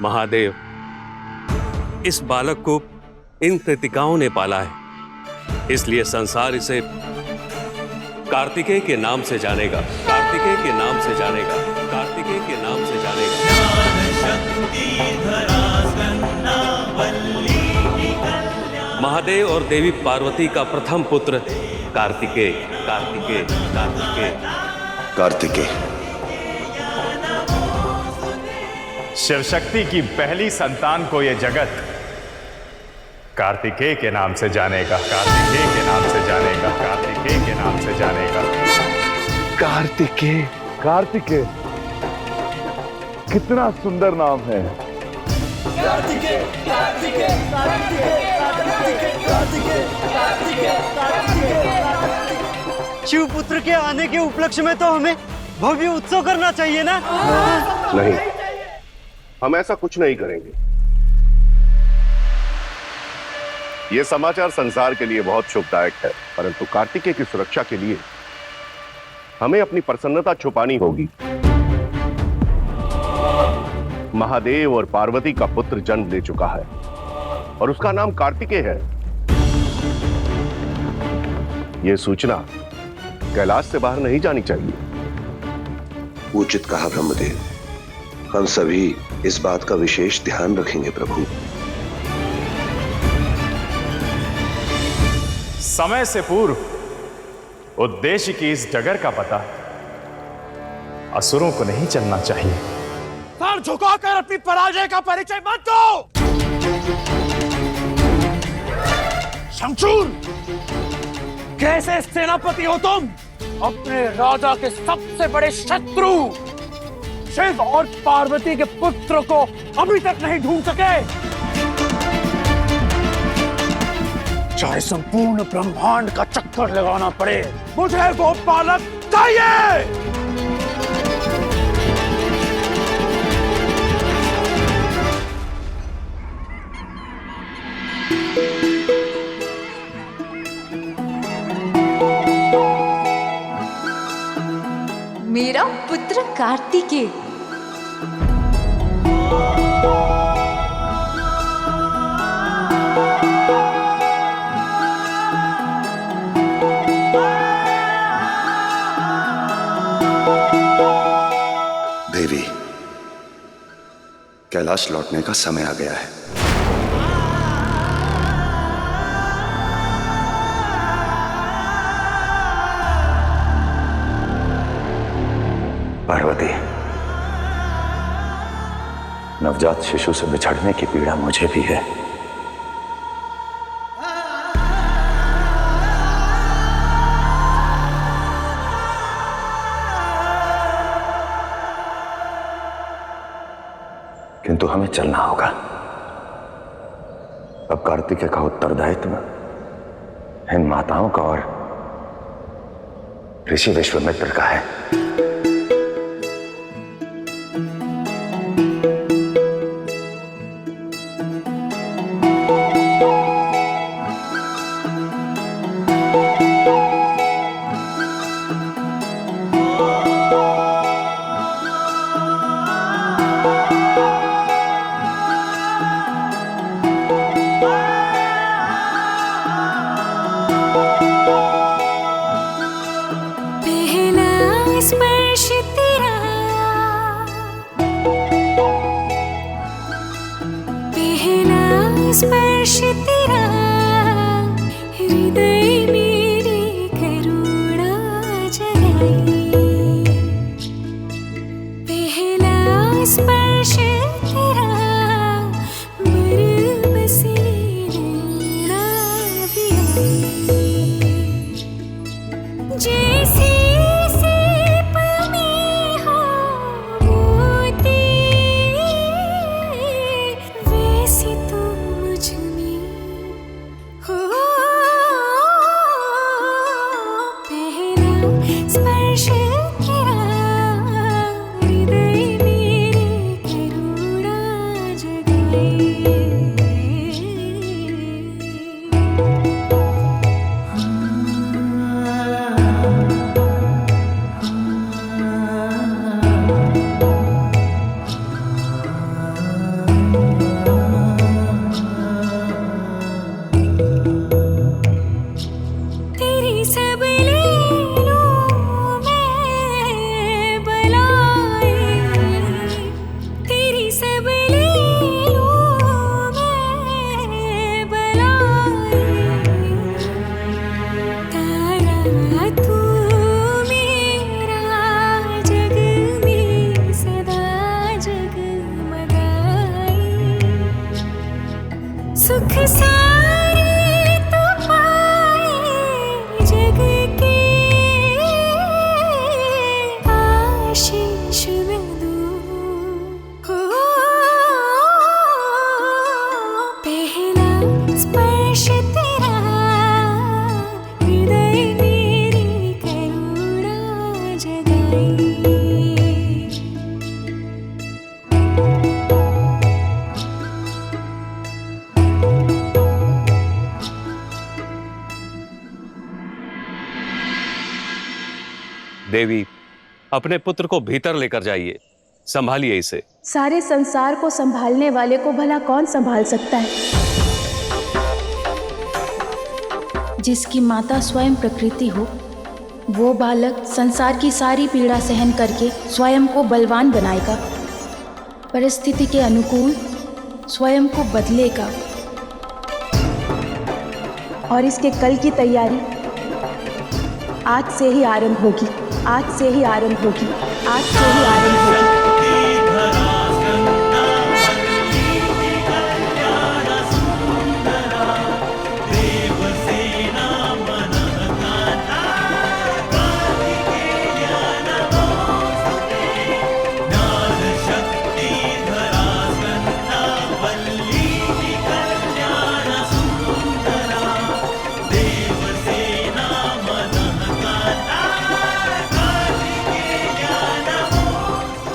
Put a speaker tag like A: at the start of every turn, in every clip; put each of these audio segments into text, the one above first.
A: महादेव, इस बालक को इन कृतिकाओं ने पाला है, इसलिए संसार इसे कार्तिकेय के नाम से जानेगा, कार्तिकेय के नाम से जानेगा, कार्तिकेय के नाम से जानेगा। महादेव और देवी पार्वती का प्रथम पुत्र कार्तिकेय, कार्तिकेय, कार्तिकेय,
B: कार्तिकेय।
C: शिवशक्ति की पहली संतान को यह जगत कार्तिकेय के नाम से जानेगा, कार्तिकेय के नाम से जानेगा, कार्तिकेय के नाम से जानेगा।
D: कार्तिकेय, कार्तिकेय, कितना सुंदर नाम है।
E: कार्तिकेय, कार्तिकेय, कार्तिकेय, कार्तिकेय, कार्तिकेय, कार्तिकेय, कार्तिकेय।
F: शिवपुत्र के आने के उपलक्ष्य में तो हमें भव्य उत्सव करना चाहिए ना?
B: नहीं, हम ऐसा कुछ नहीं करेंगे। यह समाचार संसार के लिए बहुत शुभदायक है, परंतु कार्तिकेय की सुरक्षा के लिए हमें अपनी प्रसन्नता छुपानी होगी। महादेव और पार्वती का पुत्र जन्म ले चुका है और उसका नाम कार्तिकेय है। यह सूचना कैलाश से बाहर नहीं जानी चाहिए।
G: उचित कहा ब्रह्मदेव, हम सभी इस बात का विशेष ध्यान रखेंगे प्रभु।
C: समय से पूर्व उद्देश्य की इस डगर का पता असुरों को नहीं चलना चाहिए।
E: सर झुकाकर अपनी पराजय का परिचय मत दो। शमशूर, कैसे सेनापति हो तुम? अपने राजा के सबसे बड़े शत्रु शिव और पार्वती के पुत्र को अभी तक नहीं ढूंढ सके। चाहे संपूर्ण ब्रह्मांड का चक्कर लगाना पड़े, मुझे वो बालक चाहिए।
H: मेरा पुत्र कार्तिकेय।
G: देवी, कैलाश लौटने का समय आ गया है।
I: पार्वती, नवजात शिशु से बिछड़ने की पीड़ा मुझे भी है। किंतु हमें चलना होगा। अब कार्तिकेय का उत्तरदायित्व इन माताओं का और ऋषि विश्वामित्र का है।
J: स्पर्श तेरा, पहला स्पर्श तेरा, हृदय मेरे करुणा जगाई। पहला स्पर्श तेरा, बरबसे नैना भी आई। जैसे स्पर्श तेरा, हृदय मेरे करुणा जगाई। सुख सारे तो पाए जग के आशीष में दूं हो पहला स्पर्श तेरा हृदय मेरी करुणा जगाई।
A: देवी, अपने पुत्र को भीतर लेकर जाइए, संभालिए इसे।
H: सारे संसार को संभालने वाले को भला कौन संभाल सकता है? जिसकी माता स्वयं प्रकृति हो, वो बालक संसार की सारी पीड़ा सहन करके स्वयं को बलवान बनाएगा, परिस्थिति के अनुकूल स्वयं को बदलेगा और इसके कल की तैयारी आज से ही आरंभ होगी, आज से ही आरंभ होगी, आज से ही आरंभ होगी।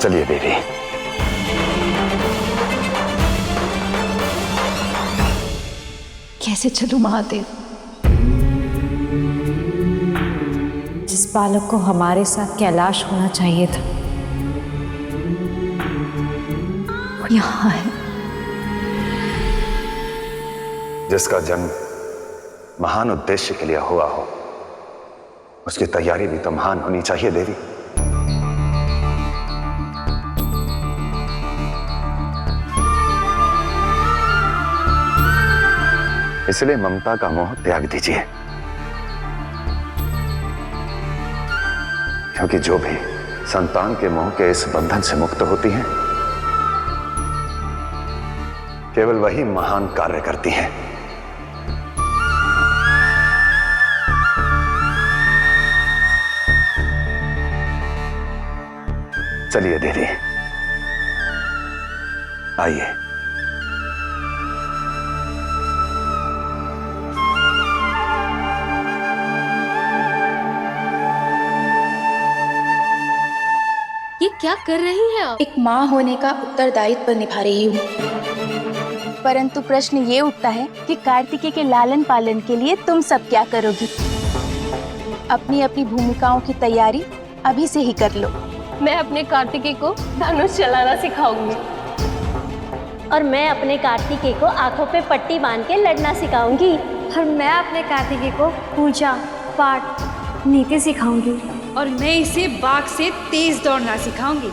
I: चलिए देवी।
H: कैसे चलूं महादेव?
K: जिस बालक को हमारे साथ कैलाश होना चाहिए था,
H: वो यहाँ है।
I: जिसका जन्म महान उद्देश्य के लिए हुआ हो, उसकी तैयारी भी तो महान होनी चाहिए देवी। इसलिए ममता का मोह त्याग दीजिए, क्योंकि जो भी संतान के मोह के इस बंधन से मुक्त होती हैं, केवल वही महान कार्य करती हैं। चलिए देवी, आइए।
H: ये क्या कर रही हैं आप? एक माँ होने का उत्तरदायित्व निभा रही हूँ, परंतु प्रश्न ये उठता है कि कार्तिकेय के लालन पालन के लिए तुम सब क्या करोगी? अपनी अपनी भूमिकाओं की तैयारी अभी से ही कर लो।
K: मैं अपने कार्तिकेय को धनुष चलाना सिखाऊंगी
L: और मैं अपने कार्तिकेय को आंखों पे पट्टी बांध के लड़ना सिखाऊंगी
K: और मैं अपने कार्तिकेय को पूजा पाठ नीति सिखाऊंगी
M: और मैं इसे बाघ से तेज दौड़ना सिखाऊंगी।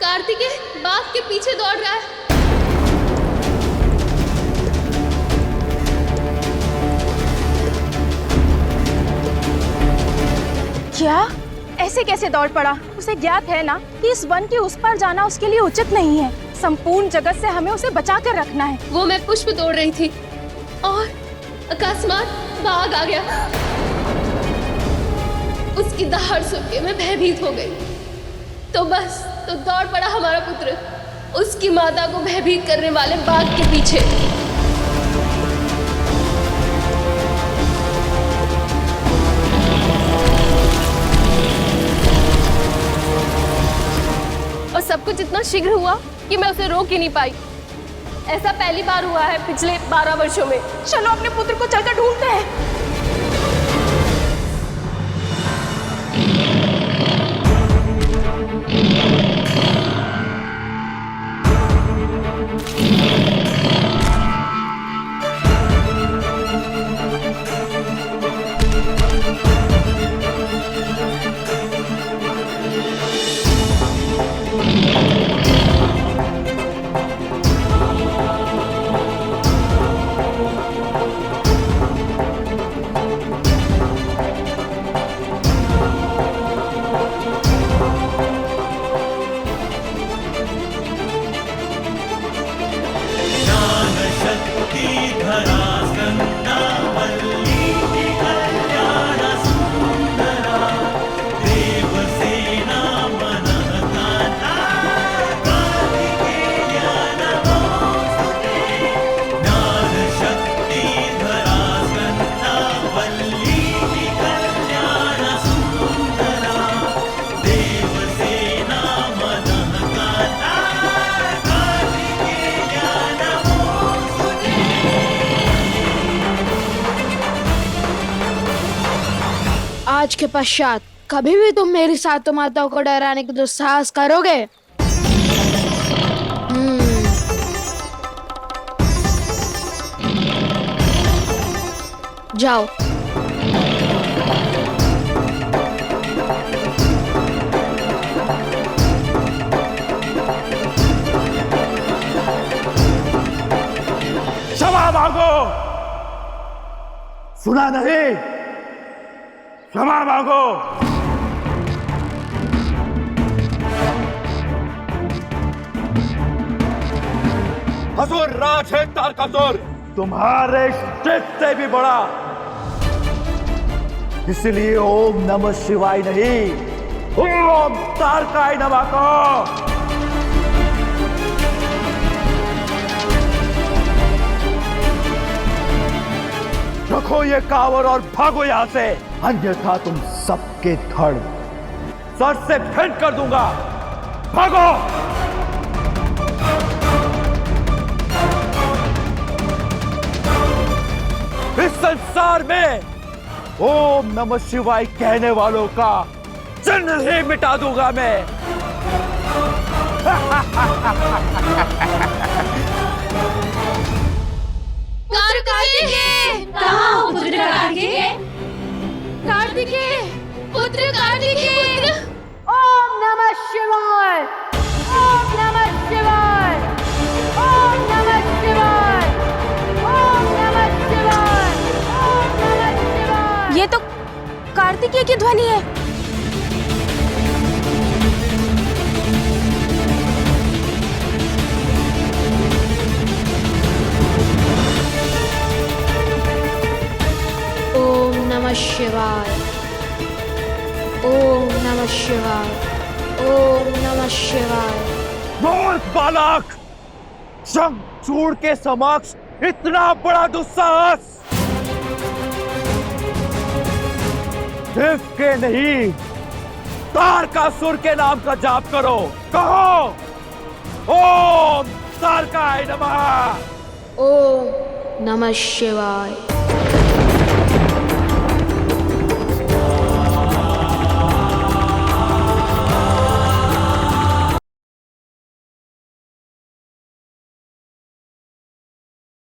H: कार्तिकेय बाघ के पीछे दौड़ रहा है।
N: क्या? ऐसे कैसे दौड़ पड़ा? उसे ज्ञात है ना कि इस वन के उस पार जाना उसके लिए उचित नहीं है। संपूर्ण जगत से हमें उसे बचा कर रखना है।
H: वो मैं पुष्प तोड़ रही थी और अकस्मात बाघ आ गया। उसकी दहाड़ सुन के मैं भयभीत हो गई। तो दौड़ पड़ा हमारा पुत्र उसकी माता को भयभीत करने वाले बाघ के पीछे। और सब कुछ इतना शीघ्र हुआ कि मैं उसे रोक ही नहीं पाई। ऐसा पहली बार हुआ है पिछले 12 वर्षों में।
N: चलो अपने पुत्र को चलकर ढूंढते हैं।
K: आज के पश्चात कभी भी तुम मेरी सातों माताओं को डराने का दुस्साहस करोगे, जाओ।
E: क्षमा मांगो। सुना नहीं? क्षमा मांगो। असुर राज है तारकासुर, तुम्हारे शिव से भी बड़ा। इसलिए ओम नमः शिवाय नहीं, ओम तारकाय नमः कहो। रखो ये कांवर और भागो यहां से, अन्यथा तुम सबके धड़ सर से फेंक कर दूंगा। भागो। इस संसार में ओम नमः शिवाय कहने वालों का चिन्ह ही मिटा दूंगा मैं।
J: कार्तिकेय, कहाँ हो पुत्र कार्तिकेय? कार्तिकेय, पुत्र कार्तिकेय।
K: ओम नमः शिवाय, ओम नमः शिवाय, ओम नमः शिवाय, ओम नमः शिवाय, ओम नमः शिवाय।
N: ये तो कार्तिकेय की ध्वनि है।
K: ओम नमः शिवाय, ओम नमः शिवाय, ओम नमः शिवाय।
E: मूर्ख बालक, शंखचूड़ के समक्ष इतना बड़ा दुस्साहस। शिव के नहीं, तारकासुर के नाम का जाप करो। कहो ओम तारकाय नमः।
K: ओम नमः शिवाय।